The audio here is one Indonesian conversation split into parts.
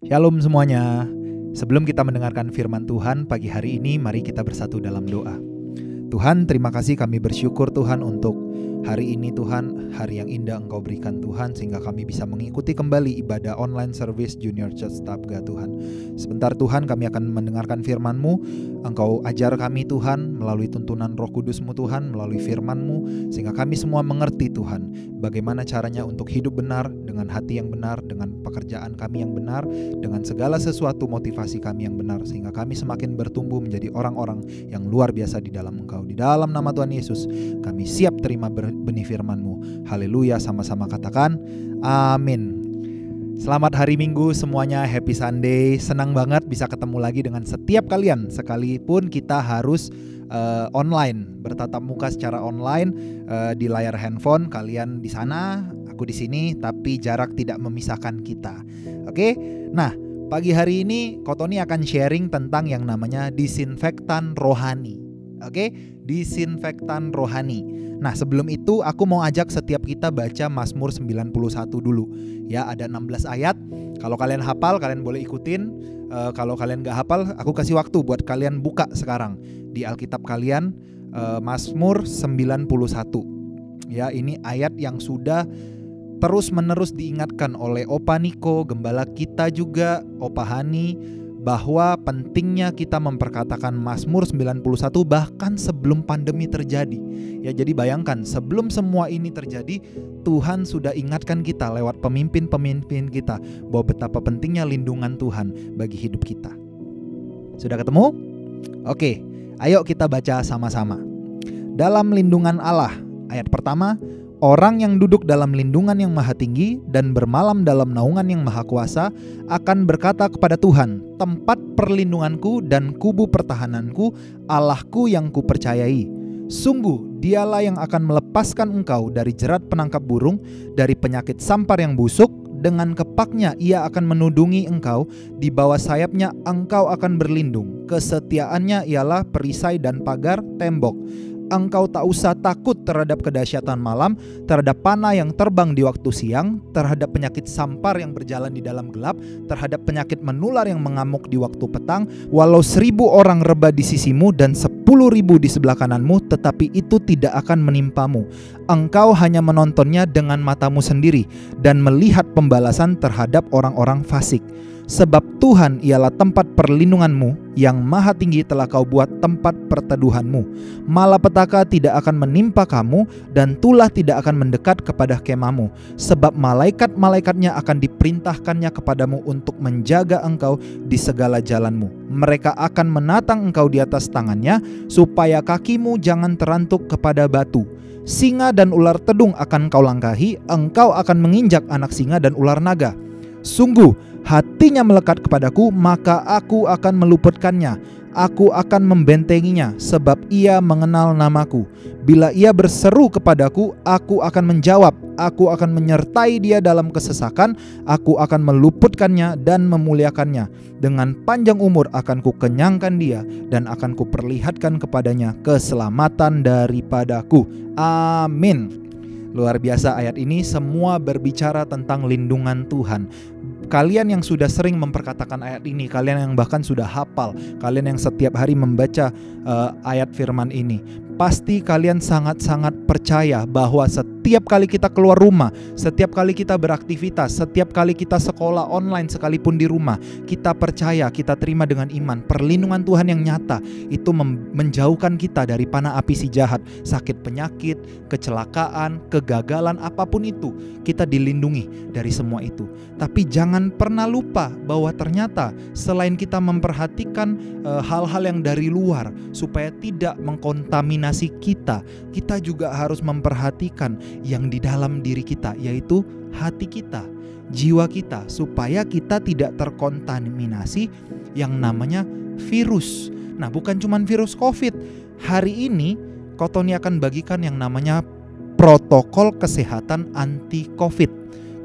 Shalom semuanya. Sebelum kita mendengarkan firman Tuhan pagi hari ini, mari kita bersatu dalam doa. Tuhan, terima kasih, kami bersyukur Tuhan untuk hari ini Tuhan, hari yang indah Engkau berikan Tuhan, sehingga kami bisa mengikuti kembali ibadah online service Junior Church Tapga Tuhan. Sebentar Tuhan, kami akan mendengarkan firman-Mu. Engkau ajar kami Tuhan melalui tuntunan Roh Kudus-Mu Tuhan, melalui firman-Mu, sehingga kami semua mengerti Tuhan bagaimana caranya untuk hidup benar, dengan hati yang benar, dengan pekerjaan kami yang benar, dengan segala sesuatu motivasi kami yang benar, sehingga kami semakin bertumbuh menjadi orang-orang yang luar biasa di dalam Engkau. Di dalam nama Tuhan Yesus kami siap terima benih firman-Mu. Haleluya, sama-sama katakan amin. Selamat hari Minggu semuanya, happy Sunday. Senang banget bisa ketemu lagi dengan setiap kalian, sekalipun kita harus online, bertatap muka secara online di layar handphone. Kalian di sana, aku di sini, tapi jarak tidak memisahkan kita. Oke? Nah, pagi hari ini Kotoni akan sharing tentang yang namanya disinfektan rohani. Oke? Disinfektan rohani. Nah, sebelum itu aku mau ajak setiap kita baca Mazmur 91 dulu. Ya, ada 16 ayat. Kalau kalian hafal, kalian boleh ikutin. Kalau kalian gak hafal, aku kasih waktu buat kalian buka sekarang di Alkitab kalian, Mazmur 91. Ya, ini ayat yang sudah terus-menerus diingatkan oleh Opa Niko, gembala kita juga, Opa Hani, bahwa pentingnya kita memperkatakan Mazmur 91 bahkan sebelum pandemi terjadi. Ya, jadi bayangkan, sebelum semua ini terjadi, Tuhan sudah ingatkan kita lewat pemimpin-pemimpin kita bahwa betapa pentingnya lindungan Tuhan bagi hidup kita. Sudah ketemu? Oke, ayo kita baca sama-sama. Dalam lindungan Allah, ayat pertama, orang yang duduk dalam lindungan yang maha tinggi dan bermalam dalam naungan yang maha kuasa akan berkata kepada Tuhan, tempat perlindunganku dan kubu pertahananku, Allahku yang kupercayai. Sungguh dialah yang akan melepaskan engkau dari jerat penangkap burung, dari penyakit sampar yang busuk. Dengan kepaknya ia akan menudungi engkau, di bawah sayapnya engkau akan berlindung. Kesetiaannya ialah perisai dan pagar tembok. Engkau tak usah takut terhadap kedahsyatan malam, terhadap panah yang terbang di waktu siang, terhadap penyakit sampar yang berjalan di dalam gelap, terhadap penyakit menular yang mengamuk di waktu petang. Walau 1000 orang rebah di sisimu dan 10.000 di sebelah kananmu, tetapi itu tidak akan menimpamu. Engkau hanya menontonnya dengan matamu sendiri dan melihat pembalasan terhadap orang-orang fasik. Sebab Tuhan ialah tempat perlindunganmu, yang maha tinggi telah kau buat tempat perteduhanmu. Malapetaka tidak akan menimpa kamu, dan tulah tidak akan mendekat kepada kemahmu. Sebab malaikat-malaikatnya akan diperintahkannya kepadamu untuk menjaga engkau di segala jalanmu. Mereka akan menatang engkau di atas tangannya, supaya kakimu jangan terantuk kepada batu. Singa dan ular tedung akan kau langkahi, engkau akan menginjak anak singa dan ular naga. Sungguh hatinya melekat kepadaku, maka aku akan meluputkannya. Aku akan membentenginya, sebab ia mengenal namaku. Bila ia berseru kepadaku, aku akan menjawab. Aku akan menyertai dia dalam kesesakan. Aku akan meluputkannya dan memuliakannya. Dengan panjang umur akan kukenyangkan dia, dan akan kuperlihatkan kepadanya keselamatan daripadaku. Amin. Luar biasa, ayat ini semua berbicara tentang lindungan Tuhan. Kalian yang sudah sering memperkatakan ayat ini, kalian yang bahkan sudah hafal, kalian yang setiap hari membaca ayat firman ini, pasti kalian sangat-sangat percaya bahwa setiap kali kita keluar rumah, setiap kali kita beraktivitas, setiap kali kita sekolah online sekalipun di rumah, kita percaya, kita terima dengan iman perlindungan Tuhan yang nyata. Itu menjauhkan kita dari panah api si jahat, sakit penyakit, kecelakaan, kegagalan, apapun itu, kita dilindungi dari semua itu. Tapi jangan pernah lupa bahwa ternyata selain kita memperhatikan hal-hal yang dari luar supaya tidak mengkontaminasi kita, kita juga harus memperhatikan yang di dalam diri kita, yaitu hati kita, jiwa kita, supaya kita tidak terkontaminasi yang namanya virus. Nah, bukan cuma virus COVID. Hari ini Kotoni akan bagikan yang namanya protokol kesehatan anti COVID.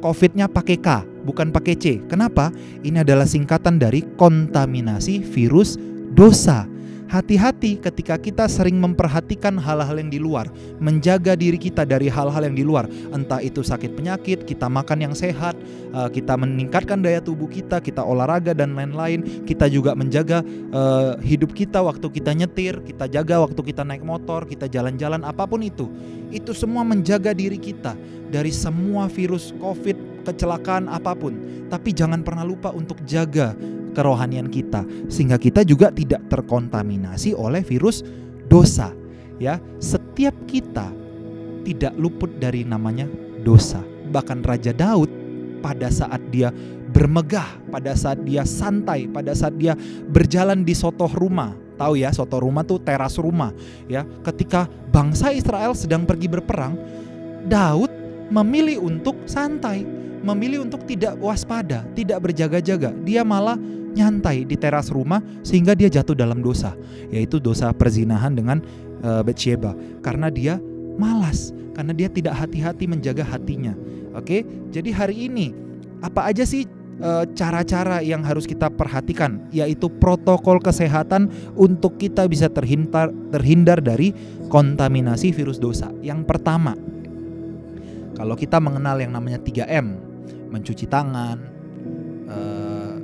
COVID-nya pakai K, bukan pakai C. Kenapa? Ini adalah singkatan dari kontaminasi virus dosa. hati-hati ketika kita sering memperhatikan hal-hal yang di luar, menjaga diri kita dari hal-hal yang di luar. Entah itu sakit penyakit, kita makan yang sehat, kita meningkatkan daya tubuh kita olahraga dan lain-lain. Kita juga menjaga hidup kita waktu kita nyetir, kita jaga waktu kita naik motor, kita jalan-jalan, apapun itu. Itu semua menjaga diri kita dari semua virus COVID, kecelakaan apapun. Tapi jangan pernah lupa untuk jaga kerohanian kita, sehingga kita juga tidak terkontaminasi oleh virus dosa. Ya, setiap kita tidak luput dari namanya dosa. Bahkan Raja Daud pada saat dia bermegah, pada saat dia santai, pada saat dia berjalan di sotoh rumah. Tahu ya, sotoh rumah tuh teras rumah. Ya, ketika bangsa Israel sedang pergi berperang, Daud memilih untuk santai, memilih untuk tidak waspada, tidak berjaga-jaga. Dia malah nyantai di teras rumah sehingga dia jatuh dalam dosa, yaitu dosa perzinahan dengan Batsyeba, karena dia malas, karena dia tidak hati-hati menjaga hatinya. Oke, jadi hari ini apa aja sih cara-cara yang harus kita perhatikan, yaitu protokol kesehatan untuk kita bisa terhindar dari kontaminasi virus dosa. Yang pertama, kalau kita mengenal yang namanya 3M, mencuci tangan,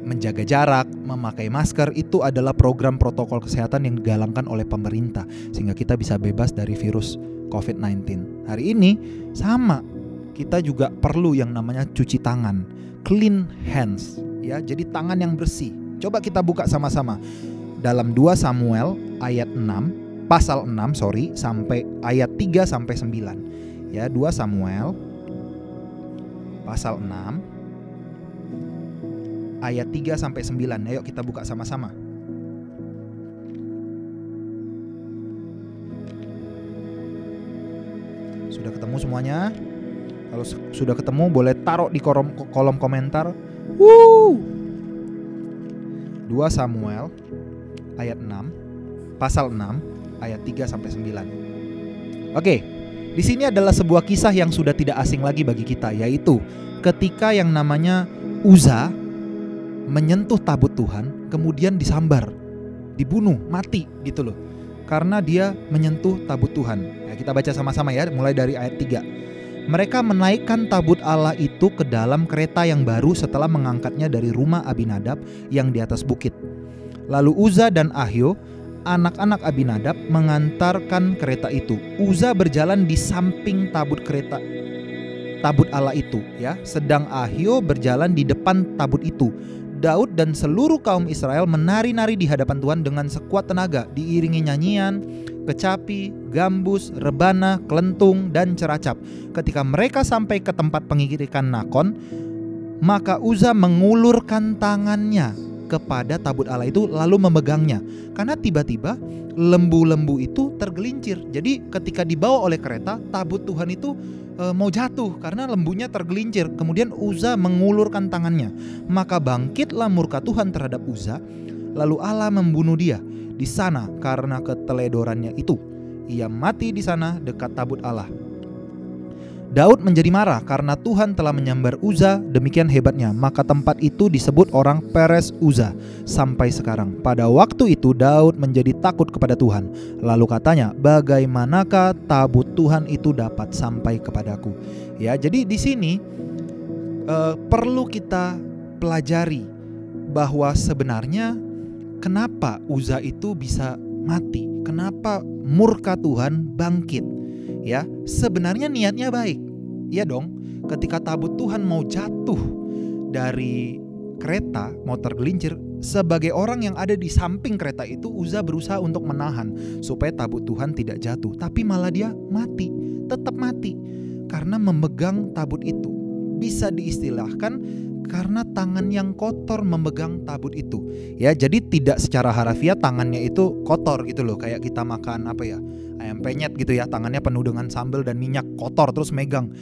menjaga jarak, memakai masker, itu adalah program protokol kesehatan yang digalangkan oleh pemerintah sehingga kita bisa bebas dari virus COVID-19. Hari ini sama, kita juga perlu yang namanya cuci tangan, clean hands, ya. Jadi tangan yang bersih. Coba kita buka sama-sama dalam 2 Samuel ayat 6, pasal 6 sampai ayat 3 sampai 9. Ya, 2 Samuel pasal 6 ayat 3 sampai 9. Ayo kita buka sama-sama. Sudah ketemu semuanya? Kalau sudah ketemu boleh taruh di kolom komentar. 2 Samuel ayat 6, pasal 6 ayat 3 sampai 9. Oke, di sini adalah sebuah kisah yang sudah tidak asing lagi bagi kita, yaitu ketika yang namanya Uza menyentuh tabut Tuhan, kemudian disambar, dibunuh, mati gitu loh, karena dia menyentuh tabut Tuhan. Ya, kita baca sama-sama ya, mulai dari ayat 3. Mereka menaikkan tabut Allah itu ke dalam kereta yang baru setelah mengangkatnya dari rumah Abinadab yang di atas bukit. Lalu Uza dan Ahio, anak-anak Abinadab, mengantarkan kereta itu. Uza berjalan di samping tabut Allah itu, ya, sedang Ahio berjalan di depan tabut itu. Daud dan seluruh kaum Israel menari-nari di hadapan Tuhan dengan sekuat tenaga, diiringi nyanyian, kecapi, gambus, rebana, kelentung, dan ceracap. Ketika mereka sampai ke tempat pengirikan Nakon, maka Uza mengulurkan tangannya kepada tabut Allah itu lalu memegangnya, karena tiba-tiba lembu-lembu itu tergelincir. Jadi ketika dibawa oleh kereta, tabut Tuhan itu mau jatuh karena lembunya tergelincir. Kemudian Uza mengulurkan tangannya, maka bangkitlah murka Tuhan terhadap Uza, lalu Allah membunuh dia di sana karena keteledorannya itu. Ia mati di sana dekat tabut Allah. Daud menjadi marah karena Tuhan telah menyambar Uza demikian hebatnya, maka tempat itu disebut orang Peres Uza sampai sekarang. Pada waktu itu Daud menjadi takut kepada Tuhan. Lalu katanya, bagaimanakah tabut Tuhan itu dapat sampai kepadaku? Ya, jadi di sini perlu kita pelajari bahwa sebenarnya kenapa Uza itu bisa mati, kenapa murka Tuhan bangkit. Ya, sebenarnya niatnya baik. Ya dong, ketika tabut Tuhan mau jatuh dari kereta, mau tergelincir, sebagai orang yang ada di samping kereta itu, Uza berusaha untuk menahan supaya tabut Tuhan tidak jatuh, tapi malah dia mati, tetap mati karena memegang tabut itu. Bisa diistilahkan karena tangan yang kotor memegang tabut itu. Ya, jadi tidak secara harafiah tangannya itu kotor gitu loh, kayak kita makan ayam penyet gitu ya, tangannya penuh dengan sambal dan minyak, kotor terus megang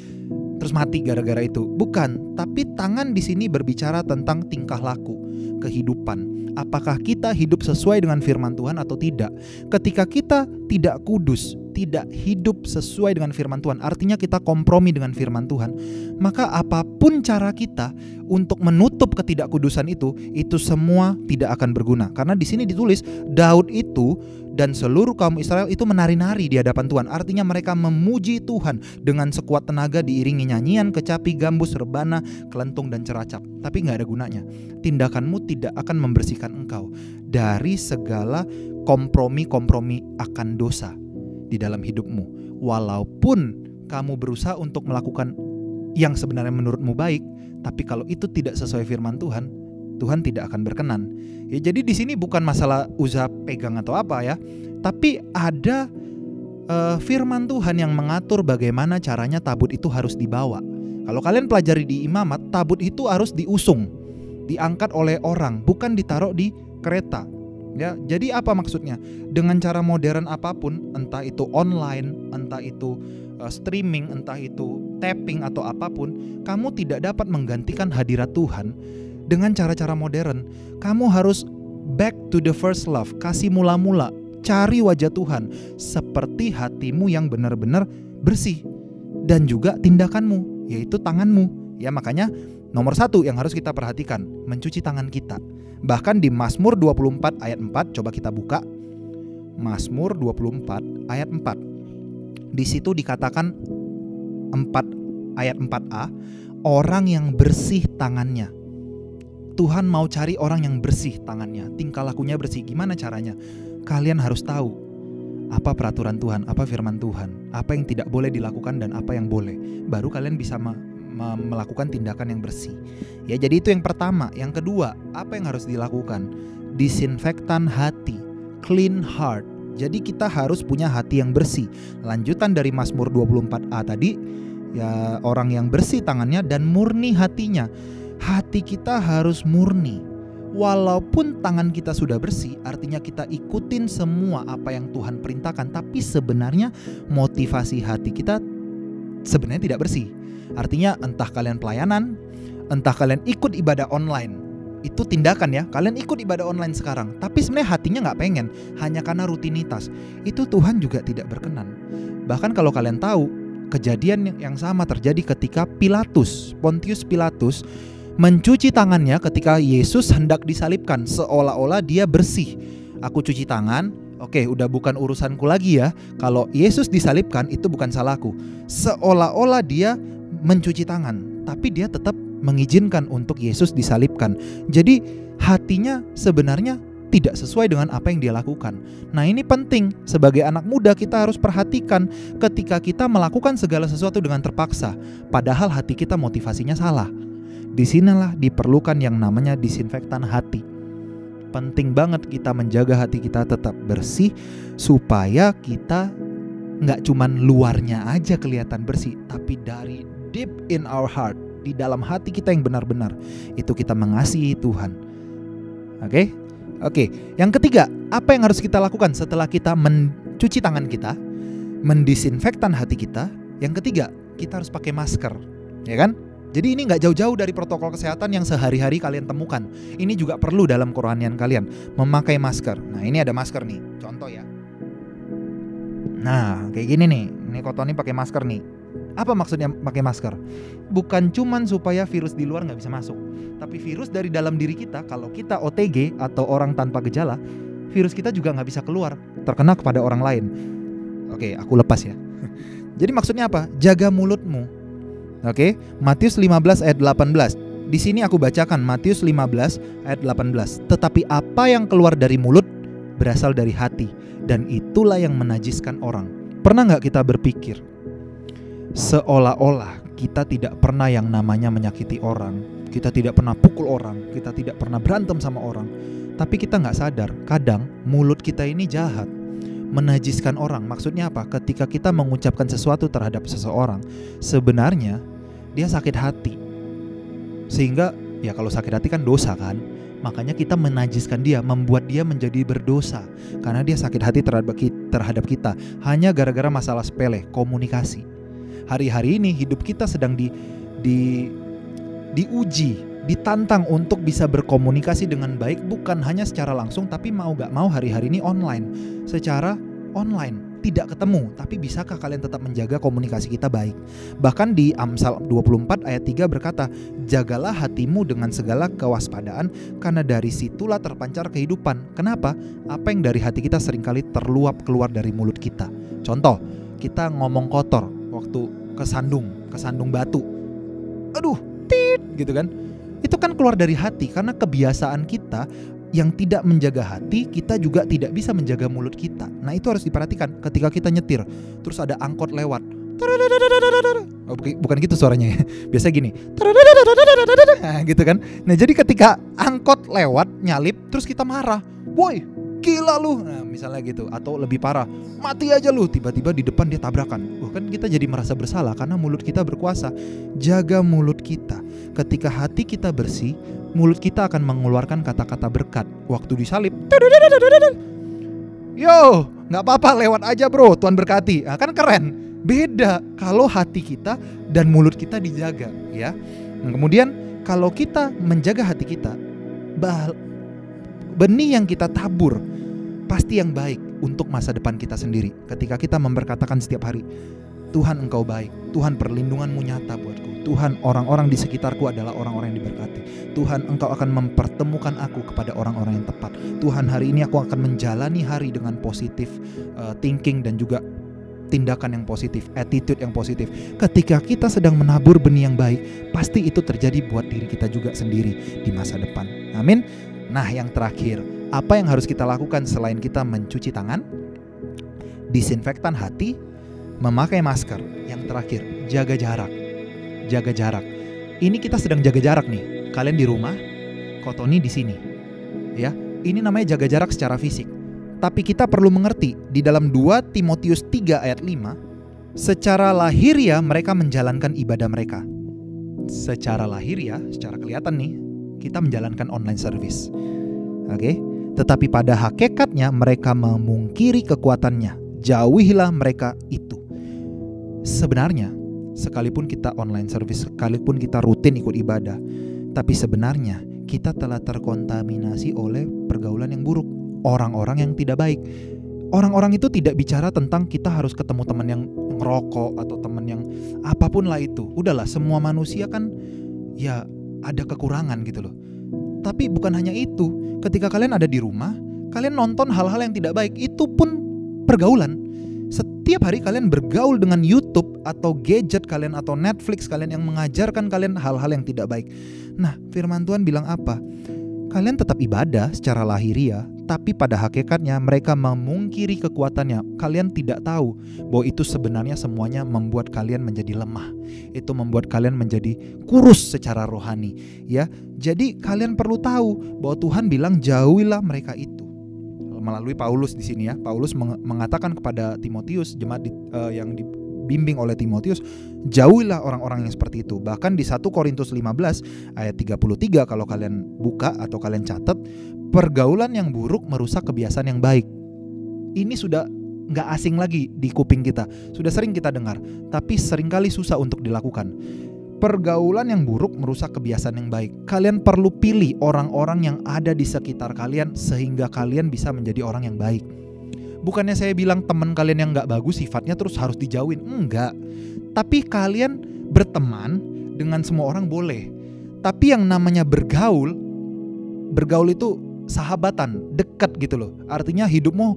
terus mati gara-gara itu. Bukan, tapi tangan di sini berbicara tentang tingkah laku. kehidupan. Apakah kita hidup sesuai dengan firman Tuhan atau tidak? Ketika kita tidak kudus, tidak hidup sesuai dengan firman Tuhan, artinya kita kompromi dengan firman Tuhan, maka apapun cara kita untuk menutup ketidakkudusan itu semua tidak akan berguna. Karena di sini ditulis Daud itu dan seluruh kaum Israel itu menari-nari di hadapan Tuhan. Artinya mereka memuji Tuhan dengan sekuat tenaga, diiringi nyanyian, kecapi, gambus, rebana, kelentung dan ceracap. Tapi gak ada gunanya. Tindakanmu tidak akan membersihkan engkau dari segala kompromi-kompromi akan dosa di dalam hidupmu. Walaupun kamu berusaha untuk melakukan yang sebenarnya menurutmu baik, tapi kalau itu tidak sesuai firman Tuhan, Tuhan tidak akan berkenan. Ya, jadi di sini bukan masalah usaha pegang atau apa ya, tapi ada firman Tuhan yang mengatur bagaimana caranya tabut itu harus dibawa. Kalau kalian pelajari di imamat, tabut itu harus diusung, diangkat oleh orang, bukan ditaruh di kereta. Ya, jadi apa maksudnya? Dengan cara modern apapun, entah itu online, entah itu streaming, entah itu tapping atau apapun, kamu tidak dapat menggantikan hadirat Tuhan dengan cara-cara modern. Kamu harus back to the first love, kasih mula-mula, cari wajah Tuhan seperti hatimu yang benar-benar bersih, dan juga tindakanmu, yaitu tanganmu. Ya, makanya nomor 1 yang harus kita perhatikan, mencuci tangan kita. Bahkan di Mazmur 24 ayat 4, coba kita buka Mazmur 24 ayat 4. Di situ dikatakan ayat 4a, orang yang bersih tangannya. Tuhan mau cari orang yang bersih tangannya, tingkah lakunya bersih. Gimana caranya? Kalian harus tahu apa peraturan Tuhan, apa firman Tuhan, apa yang tidak boleh dilakukan dan apa yang boleh. Baru kalian bisa melakukan tindakan yang bersih. Ya, jadi itu yang pertama. Yang kedua, apa yang harus dilakukan? Disinfektan hati, clean heart. Jadi kita harus punya hati yang bersih. Lanjutan dari Mazmur 24a tadi, ya, orang yang bersih tangannya dan murni hatinya. Hati kita harus murni. Walaupun tangan kita sudah bersih, artinya kita ikutin semua apa yang Tuhan perintahkan, tapi sebenarnya motivasi hati kita sebenarnya tidak bersih. Artinya entah kalian pelayanan, entah kalian ikut ibadah online, itu tindakan ya, kalian ikut ibadah online sekarang, tapi sebenarnya hatinya gak pengen, hanya karena rutinitas. Itu Tuhan juga tidak berkenan. Bahkan kalau kalian tahu, kejadian yang sama terjadi ketika Pontius Pilatus mencuci tangannya ketika Yesus hendak disalibkan, seolah-olah dia bersih. Aku cuci tangan, oke, udah bukan urusanku lagi ya. Kalau Yesus disalibkan itu bukan salahku. Seolah-olah dia mencuci tangan, tapi dia tetap mengizinkan untuk Yesus disalibkan. Jadi hatinya sebenarnya tidak sesuai dengan apa yang dia lakukan. Nah, ini penting. Sebagai anak muda kita harus perhatikan ketika kita melakukan segala sesuatu dengan terpaksa, padahal hati kita motivasinya salah. Disinilah diperlukan yang namanya disinfektan hati. Penting banget kita menjaga hati kita tetap bersih, supaya kita gak cuman luarnya aja kelihatan bersih, tapi dari deep in our heart, di dalam hati kita yang benar-benar, itu kita mengasihi Tuhan. Oke. Yang ketiga, apa yang harus kita lakukan setelah kita mencuci tangan kita, mendisinfektan hati kita? Yang ketiga, kita harus pakai masker, ya kan? Jadi ini gak jauh-jauh dari protokol kesehatan yang sehari-hari kalian temukan. Ini juga perlu dalam kerohanian kalian, memakai masker. Nah, ini ada masker nih, contoh ya. Nah, kayak gini nih, ini Kotoni pakai masker nih. Apa maksudnya pakai masker? Bukan cuman supaya virus di luar gak bisa masuk, tapi virus dari dalam diri kita, kalau kita OTG atau orang tanpa gejala, virus kita juga gak bisa keluar, terkena kepada orang lain. Oke, aku lepas ya. Jadi maksudnya apa? Jaga mulutmu. Oke, Matius 15 ayat 18. Di sini aku bacakan Matius 15 ayat 18. Tetapi apa yang keluar dari mulut berasal dari hati, dan itulah yang menajiskan orang. Pernah gak kita berpikir seolah-olah kita tidak pernah yang namanya menyakiti orang, kita tidak pernah pukul orang, kita tidak pernah berantem sama orang, tapi kita gak sadar kadang mulut kita ini jahat, menajiskan orang. Maksudnya apa? Ketika kita mengucapkan sesuatu terhadap seseorang, sebenarnya dia sakit hati. Sehingga ya kalau sakit hati kan dosa kan. Makanya kita menajiskan dia, membuat dia menjadi berdosa, karena dia sakit hati terhadap kita hanya gara-gara masalah sepele, komunikasi. Hari-hari ini hidup kita sedang diuji ditantang untuk bisa berkomunikasi dengan baik, bukan hanya secara langsung, tapi mau gak mau hari-hari ini online, secara online, tidak ketemu, tapi bisakah kalian tetap menjaga komunikasi kita baik? Bahkan di Amsal 24 ayat 3 berkata, jagalah hatimu dengan segala kewaspadaan, karena dari situlah terpancar kehidupan. Kenapa? Apa yang dari hati kita seringkali terluap keluar dari mulut kita. Contoh, kita ngomong kotor waktu kesandung batu, aduh, tit, gitu kan. Itu kan keluar dari hati, karena kebiasaan kita yang tidak menjaga hati, kita juga tidak bisa menjaga mulut kita. Nah, itu harus diperhatikan ketika kita nyetir, terus ada angkot lewat. Oh, bukan gitu suaranya ya. Biasa gini. Nah, gitu kan. Nah, jadi ketika angkot lewat nyalip, terus kita marah, "Woi, gila lu." Nah, misalnya gitu. Atau lebih parah, "Mati aja lu." Tiba-tiba di depan dia tabrakan. Kan kita jadi merasa bersalah karena mulut kita berkuasa. Jaga mulut kita. Ketika hati kita bersih, mulut kita akan mengeluarkan kata-kata berkat. Waktu disalib, "Yo, gak apa-apa, lewat aja bro, Tuhan berkati." Nah, kan keren. Beda kalau hati kita dan mulut kita dijaga, ya. Nah, kemudian kalau kita menjaga hati kita, benih yang kita tabur pasti yang baik untuk masa depan kita sendiri. Ketika kita memberkatakan setiap hari, "Tuhan, Engkau baik. Tuhan, perlindunganmu nyata buatku. Tuhan, orang-orang di sekitarku adalah orang-orang yang diberkati. Tuhan, Engkau akan mempertemukan aku kepada orang-orang yang tepat. Tuhan, hari ini aku akan menjalani hari dengan positif thinking dan juga tindakan yang positif, attitude yang positif." Ketika kita sedang menabur benih yang baik, pasti itu terjadi buat diri kita juga sendiri di masa depan. Amin. Nah, yang terakhir, apa yang harus kita lakukan selain kita mencuci tangan, disinfektan hati, memakai masker? Yang terakhir, jaga jarak. Jaga jarak. Ini kita sedang jaga jarak nih. Kalian di rumah, Kotoni di sini. Ya, ini namanya jaga jarak secara fisik. Tapi kita perlu mengerti di dalam 2 Timotius 3 ayat 5, secara lahiriah mereka menjalankan ibadah mereka. Secara lahiriah, secara kelihatan nih, kita menjalankan online service. Oke? Tetapi pada hakikatnya mereka memungkiri kekuatannya. Jauhilah mereka itu. Sebenarnya, sekalipun kita online service, sekalipun kita rutin ikut ibadah, tapi sebenarnya kita telah terkontaminasi oleh pergaulan yang buruk, orang-orang yang tidak baik. Orang-orang itu tidak bicara tentang kita harus ketemu teman yang ngerokok atau teman yang apapun lah itu. Udahlah, semua manusia kan ya ada kekurangan gitu loh. Tapi bukan hanya itu. Ketika kalian ada di rumah, kalian nonton hal-hal yang tidak baik, itu pun pergaulan. Setiap hari kalian bergaul dengan YouTube atau gadget kalian atau Netflix kalian yang mengajarkan kalian hal-hal yang tidak baik. Nah, firman Tuhan bilang apa? Kalian tetap ibadah secara lahiriah, tapi pada hakikatnya mereka memungkiri kekuatannya. Kalian tidak tahu bahwa itu sebenarnya semuanya membuat kalian menjadi lemah. Itu membuat kalian menjadi kurus secara rohani, ya. Jadi kalian perlu tahu bahwa Tuhan bilang jauhilah mereka itu. Melalui Paulus di sini ya. Paulus mengatakan kepada Timotius, jemaat yang dibimbing oleh Timotius, jauhilah orang-orang yang seperti itu. Bahkan di 1 Korintus 15 ayat 33 kalau kalian buka atau kalian catat, pergaulan yang buruk merusak kebiasaan yang baik. Ini sudah gak asing lagi di kuping kita, sudah sering kita dengar, tapi seringkali susah untuk dilakukan. Pergaulan yang buruk merusak kebiasaan yang baik. Kalian perlu pilih orang-orang yang ada di sekitar kalian sehingga kalian bisa menjadi orang yang baik. Bukannya saya bilang teman kalian yang gak bagus sifatnya terus harus dijauhin, enggak. Tapi kalian berteman dengan semua orang boleh. Tapi yang namanya bergaul itu sahabatan, dekat gitu loh. Artinya hidupmu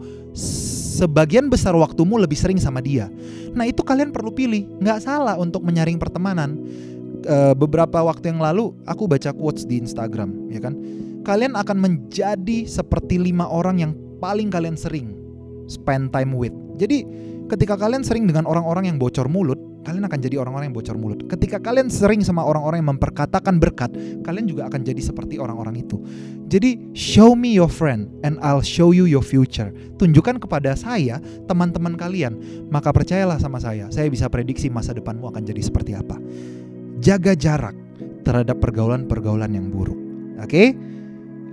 sebagian besar waktumu lebih sering sama dia. Nah, itu kalian perlu pilih. Gak salah untuk menyaring pertemanan. Beberapa waktu yang lalu aku baca quotes di Instagram, ya kan? Kalian akan menjadi seperti 5 orang yang paling kalian sering spend time with. Jadi ketika kalian sering dengan orang-orang yang bocor mulut, kalian akan jadi orang-orang yang bocor mulut. Ketika kalian sering sama orang-orang yang memperkatakan berkat, kalian juga akan jadi seperti orang-orang itu. Jadi show me your friend and I'll show you your future. Tunjukkan kepada saya teman-teman kalian, maka percayalah sama saya bisa prediksi masa depanmu akan jadi seperti apa. Jaga jarak terhadap pergaulan-pergaulan yang buruk. Oke?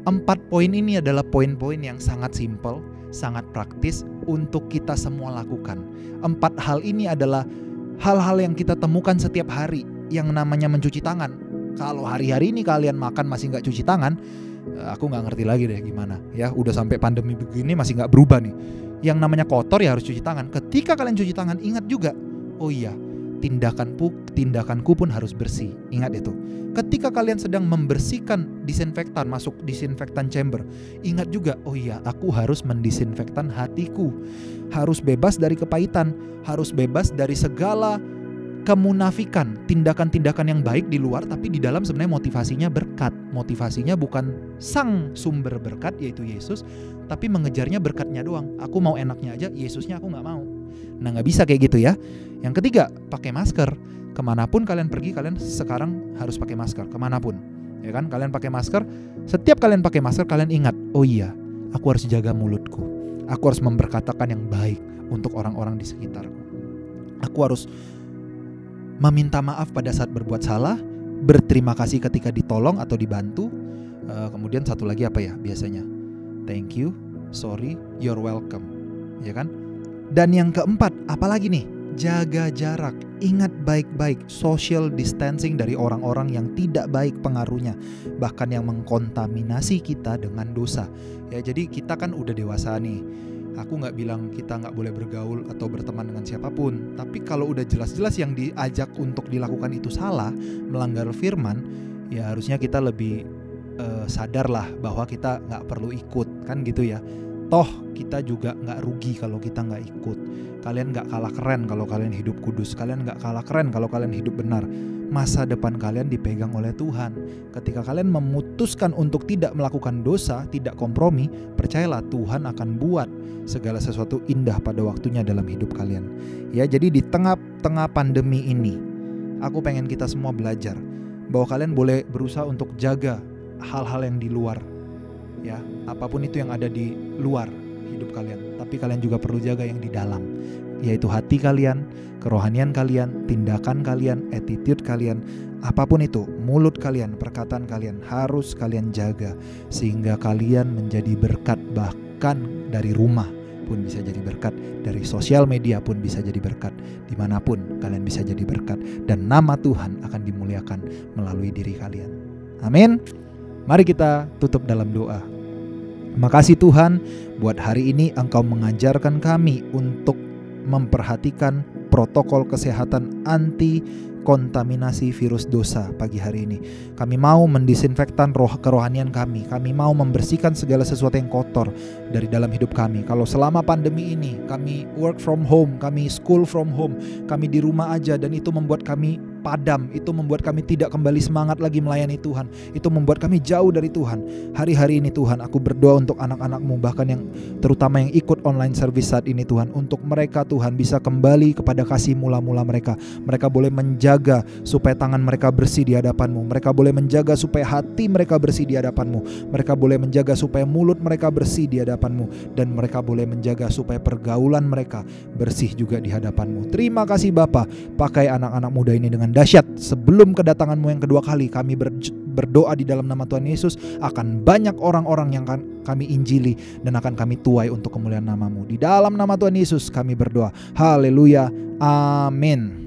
4 poin ini adalah poin-poin yang sangat simpel, sangat praktis untuk kita semua lakukan. 4 hal ini adalah hal-hal yang kita temukan setiap hari, yang namanya mencuci tangan. Kalau hari-hari ini kalian makan masih nggak cuci tangan, aku nggak ngerti lagi deh gimana ya. Udah sampai pandemi begini masih nggak berubah nih. Yang namanya kotor ya harus cuci tangan. Ketika kalian cuci tangan, ingat juga, oh iya, tindakanku pun harus bersih. Ingat itu. Ketika kalian sedang membersihkan disinfektan, masuk disinfektan chamber, ingat juga, oh iya, aku harus mendisinfektan hatiku. Harus bebas dari kepahitan, harus bebas dari segala kemunafikan, tindakan-tindakan yang baik di luar, tapi di dalam sebenarnya motivasinya berkat. Motivasinya bukan sang sumber berkat, yaitu Yesus, tapi mengejarnya berkatnya doang. Aku mau enaknya aja, Yesusnya aku gak mau. Nah, gak bisa kayak gitu ya. Yang ketiga, pakai masker. Kemanapun kalian pergi, kalian sekarang harus pakai masker. Kemanapun, ya kan? Kalian pakai masker. Setiap kalian pakai masker, kalian ingat, oh iya, aku harus jaga mulutku. Aku harus memberkatakan yang baik untuk orang-orang di sekitarku. Aku harus meminta maaf pada saat berbuat salah, berterima kasih ketika ditolong atau dibantu. Kemudian satu lagi apa ya biasanya? Thank you, sorry, you're welcome. Ya kan? Dan yang keempat, apalagi nih? Jaga jarak. Ingat baik-baik, social distancing dari orang-orang yang tidak baik pengaruhnya, bahkan yang mengkontaminasi kita dengan dosa. Ya, jadi kita kan udah dewasa nih. Aku gak bilang kita gak boleh bergaul atau berteman dengan siapapun, tapi kalau udah jelas-jelas yang diajak untuk dilakukan itu salah, melanggar firman, ya harusnya kita lebih sadar lah bahwa kita gak perlu ikut, kan gitu ya. Toh kita juga gak rugi kalau kita gak ikut. Kalian gak kalah keren kalau kalian hidup kudus. Kalian gak kalah keren kalau kalian hidup benar. Masa depan kalian dipegang oleh Tuhan. Ketika kalian memutuskan untuk tidak melakukan dosa, tidak kompromi, percayalah Tuhan akan buat segala sesuatu indah pada waktunya dalam hidup kalian. Ya, jadi di tengah-tengah pandemi ini, aku pengen kita semua belajar bahwa kalian boleh berusaha untuk jaga hal-hal yang di luar. Ya, apapun itu yang ada di luar hidup kalian, tapi kalian juga perlu jaga yang di dalam, yaitu hati kalian, kerohanian kalian, tindakan kalian, attitude kalian, apapun itu, mulut kalian, perkataan kalian harus kalian jaga sehingga kalian menjadi berkat. Bahkan dari rumah pun bisa jadi berkat, dari sosial media pun bisa jadi berkat, dimanapun kalian bisa jadi berkat, dan nama Tuhan akan dimuliakan melalui diri kalian. Amin. Mari kita tutup dalam doa. Makasih Tuhan, buat hari ini Engkau mengajarkan kami untuk memperhatikan protokol kesehatan anti kontaminasi virus dosa pagi hari ini. Kami mau mendisinfektan kerohanian kami. Kami mau membersihkan segala sesuatu yang kotor dari dalam hidup kami. Kalau selama pandemi ini kami work from home, kami school from home, kami di rumah aja, dan itu membuat kami padam, itu membuat kami tidak kembali semangat lagi melayani Tuhan, itu membuat kami jauh dari Tuhan. Hari-hari ini Tuhan, aku berdoa untuk anak-anak-Mu, bahkan yang terutama yang ikut online service saat ini Tuhan, untuk mereka Tuhan bisa kembali kepada kasih mula-mula mereka. Mereka boleh menjaga supaya tangan mereka bersih di hadapan-Mu, mereka boleh menjaga supaya hati mereka bersih di hadapan-Mu, mereka boleh menjaga supaya mulut mereka bersih di hadapan-Mu, dan mereka boleh menjaga supaya pergaulan mereka bersih juga di hadapan-Mu. Terima kasih Bapa, pakai anak-anak muda ini dengan dahsyat. Sebelum kedatangan-Mu yang kedua kali, kami berdoa di dalam nama Tuhan Yesus, akan banyak orang-orang yang kami injili dan akan kami tuai untuk kemuliaan nama-Mu. Di dalam nama Tuhan Yesus kami berdoa. Haleluya. Amin.